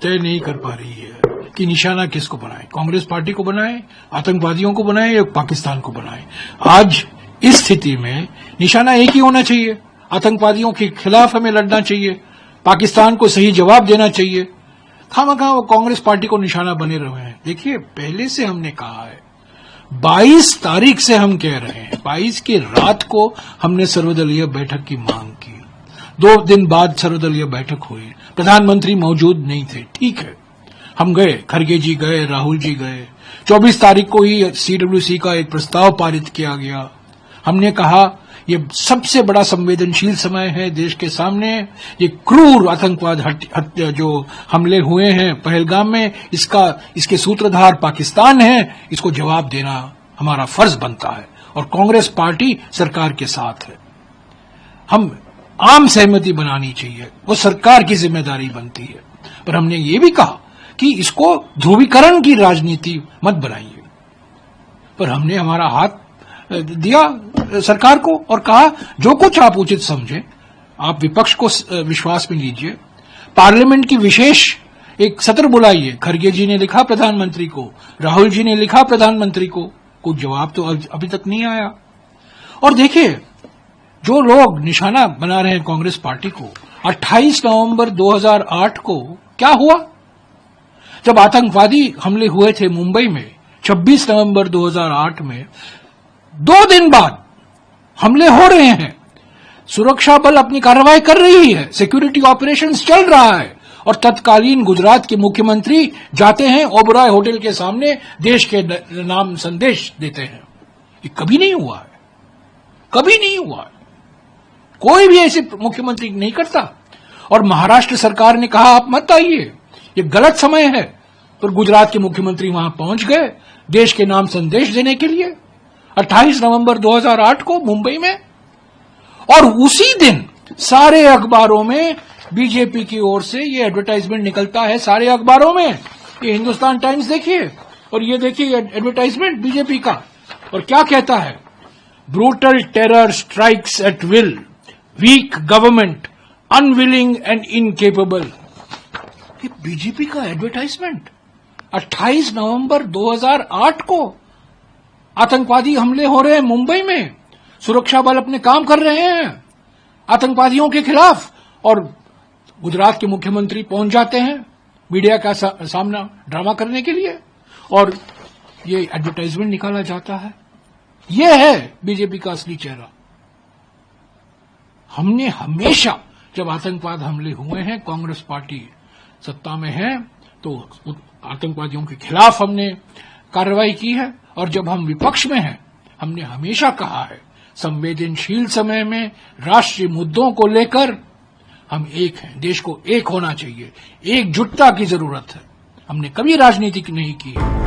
तय नहीं कर पा रही है कि निशाना किसको बनाए, कांग्रेस पार्टी को बनाए, आतंकवादियों को बनाए या पाकिस्तान को बनाए। आज इस स्थिति में निशाना एक ही होना चाहिए, आतंकवादियों के खिलाफ हमें लड़ना चाहिए, पाकिस्तान को सही जवाब देना चाहिए। खामखा वो कांग्रेस पार्टी को निशाना बने रहे हैं। देखिए, पहले से हमने कहा है, 22 तारीख से हम कह रहे हैं, 22 की रात को हमने सर्वदलीय बैठक की मांग की। 2 दिन बाद सर्वदलीय बैठक हुई, प्रधानमंत्री मौजूद नहीं थे, ठीक है, हम गए, खरगे जी गए, राहुल जी गए। 24 तारीख को ही सीडब्ल्यूसी का एक प्रस्ताव पारित किया गया। हमने कहा ये सबसे बड़ा संवेदनशील समय है देश के सामने, ये क्रूर आतंकवाद हत्या जो हमले हुए हैं पहलगाम में, इसके सूत्रधार पाकिस्तान है, इसको जवाब देना हमारा फर्ज बनता है और कांग्रेस पार्टी सरकार के साथ है। हम आम सहमति बनानी चाहिए, वो सरकार की जिम्मेदारी बनती है। पर हमने ये भी कहा कि इसको ध्रुवीकरण की राजनीति मत बनाइए। पर हमने हमारा हाथ दिया सरकार को और कहा जो कुछ आप उचित समझें, आप विपक्ष को विश्वास में लीजिए, पार्लियामेंट की विशेष एक सत्र बुलाइए। खरगे जी ने लिखा प्रधानमंत्री को, राहुल जी ने लिखा प्रधानमंत्री को, कुछ जवाब तो अभी तक नहीं आया। और देखिए, जो लोग निशाना बना रहे हैं कांग्रेस पार्टी को, 28 नवंबर 2008 को क्या हुआ? जब आतंकवादी हमले हुए थे मुंबई में 26 नवंबर 2008 में, 2 दिन बाद हमले हो रहे हैं, सुरक्षा बल अपनी कार्रवाई कर रही है, सिक्योरिटी ऑपरेशंस चल रहा है और तत्कालीन गुजरात के मुख्यमंत्री जाते हैं ओबराय होटल के सामने, देश के नाम संदेश देते हैं। ये कभी नहीं हुआ है, कभी नहीं हुआ है, कोई भी ऐसे मुख्यमंत्री नहीं करता। और महाराष्ट्र सरकार ने कहा आप मत आइए, ये गलत समय है, पर गुजरात के मुख्यमंत्री वहां पहुंच गए देश के नाम संदेश देने के लिए 28 नवंबर 2008 को मुंबई में। और उसी दिन सारे अखबारों में बीजेपी की ओर से ये एडवर्टाइजमेंट निकलता है, सारे अखबारों में। ये हिंदुस्तान टाइम्स देखिए और ये देखिए एडवर्टाइजमेंट बीजेपी का, और क्या कहता है? Brutal terror strikes at will, weak government unwilling and incapable. ये बीजेपी का एडवर्टाइजमेंट 28 नवंबर 2008 को। आतंकवादी हमले हो रहे हैं मुंबई में, सुरक्षा बल अपने काम कर रहे हैं आतंकवादियों के खिलाफ, और गुजरात के मुख्यमंत्री पहुंच जाते हैं मीडिया का सामना ड्रामा करने के लिए, और ये एडवर्टाइजमेंट निकाला जाता है। ये है बीजेपी का असली चेहरा। हमने हमेशा, जब आतंकवाद हमले हुए हैं, कांग्रेस पार्टी सत्ता में है, तो आतंकवादियों के खिलाफ हमने कार्रवाई की है। और जब हम विपक्ष में हैं, हमने हमेशा कहा है संवेदनशील समय में राष्ट्रीय मुद्दों को लेकर हम एक हैं, देश को एक होना चाहिए, एकजुटता की जरूरत है। हमने कभी राजनीति नहीं की है।